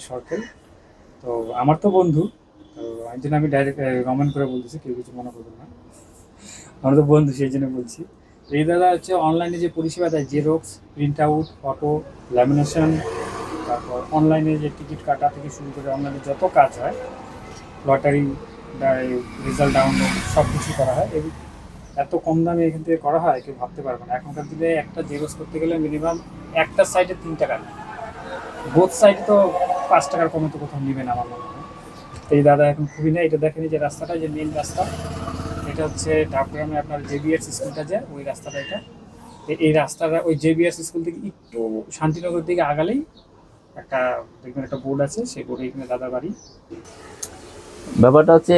সরকার। তো আমার তো বন্ধু, তো এই জন্য আমি ডাইরেক্ট কমেন্ট করে বলতেছি, কেউ কিছু মনে করবেন না। আমরা তো বন্ধু, সেই জন্য বলছি। তো এই দাদা হচ্ছে অনলাইনে যে পরিষেবা দেয়, xerox, print out, photo, lamination, তারপর অনলাইনে যে টিকিট কাটা থেকে শুরু করে অনলাইনে যত কাজ হয়, লটারি, রেজাল্ট ডাউনলোড সব কিছু করা হয়। এত কম দামে এখান থেকে করা হয়, কেউ ভাবতে পারবে না। এখনকার দিনে একটা জেরক্স করতে গেলে মিনিমাম একটা সাইডে 3 টাকা নেয়। বোথ সাইডে তো 5 টাকার কমে তো কোথাও নেবে না আমার মনে হয়। তো এই দাদা এখন খুবই নেই, এটা দেখেনি যে রাস্তাটা, যে মেন রাস্তা, এটা হচ্ছে ডাবগ্রামে আপনার জেবিএস স্কুলটা যায়, ওই রাস্তাটা এটা। এই রাস্তাটা ওই জেবিএস স্কুল থেকে একটু শান্তিনগর দিকে আগালেই একটা দেখবেন একটা বোর্ড আছে, সেই বোর্ডে এখানে দাদার বাড়ি। ব্যাপারটা হচ্ছে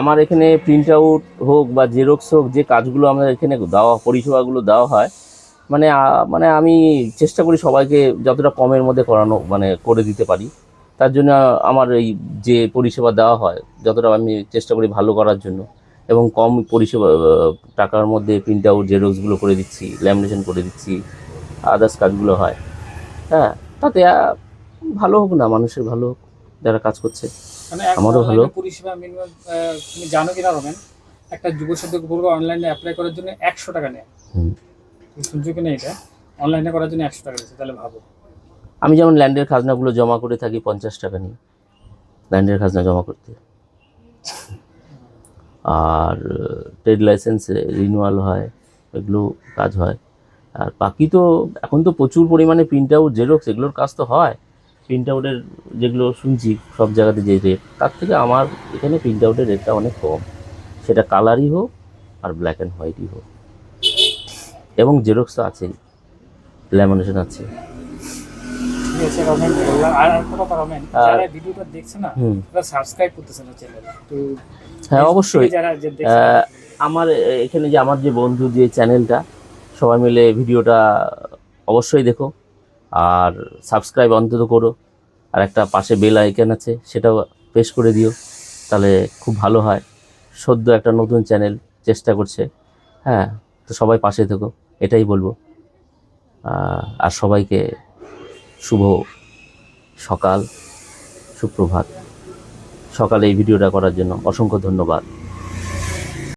আমার এখানে প্রিন্ট আউট হোক বা জেরক্স হোক, যে কাজগুলো আমাদের এখানে দেওয়া পরিষেবাগুলো দেওয়া হয়, মানে আমি চেষ্টা করি সবাইকে যতটা কমের মধ্যে করানো মানে করে দিতে পারি। তার জন্য আমার এই যে পরিষেবা দেওয়া হয়, যতটা আমি চেষ্টা করি ভালো করার জন্য, এবং কম পরিষেবা টাকার মধ্যে প্রিন্ট আউট জেরক্সগুলো করে দিচ্ছি, ল্যামিনেশন করে দিচ্ছি, আদার্স কাজগুলো হয়। হ্যাঁ, তাতে ভালো হোক না, মানুষের ভালো হোক, যারা কাজ করছে মানে এখন আমারও ভালো। অনলাইনে পরিষেবা মিনিমাম, তুমি জানো কিনা রমেন, একটা যুব উদ্যোগ বলবো অনলাইনে অ্যাপ্লাই করার জন্য 100 টাকা নেয়। হুম। তুমি শুনছো কিনা এটা? অনলাইনে করার জন্য 100 টাকা দিচ্ছে, তাহলে ভাবো। আমি যেমন ল্যান্ডের খাজনাগুলো জমা করে থাকি, 50 টাকা নিই ল্যান্ডের খাজনা জমা করতে। আর ট্রেড লাইসেন্স রিনিউয়াল হয়, এগুলো কাজ হয়। আর বাকি তো এখন তো প্রচুর পরিমাণে প্রিন্ট আউট জেরক্স এগুলোর কাজ তো হয়। প্রিন্ট আউটের যেগুলো শুনছি সব জায়গাতে যে রেট, তার থেকে আমার এখানে প্রিন্ট আউটের রেটটা অনেক কম, সেটা কালারই হোক আর ব্ল্যাক অ্যান্ড হোয়াইটই হোক। এবং জেরক্স তো আছেই, ল্যামিনেশন আছে। ঠিক আছে রমেন, বললাম। আর একটা কথা রমেন, আর যারা ভিডিওটা দেখছে না, হুম, তারা সাবস্ক্রাইব করতেছে না চ্যানেল তো। হ্যাঁ ফেসবুক থেকে অবশ্যই। যারা যে দেখছে আহ, তাদেরকে বলবো। আমার এখানে যে আমার যে বন্ধু যে চ্যানেলটা, সবাই মিলে ভিডিওটা অবশ্যই দেখো, আর সাবস্ক্রাইব অন্তত করো, আর একটা পাশে বেল আইকন আছে সেটাও প্রেস করে দিও, তাহলে খুব ভালো হয়। সদ্য একটা নতুন চ্যানেল চেষ্টা করছে। হ্যাঁ, তো সবাই পাশে থেকো, এটাই বলবো। আর সবাইকে শুভ সকাল, সুপ্রভাত। সকালে এই ভিডিওটা করার জন্য অসংখ্য ধন্যবাদ।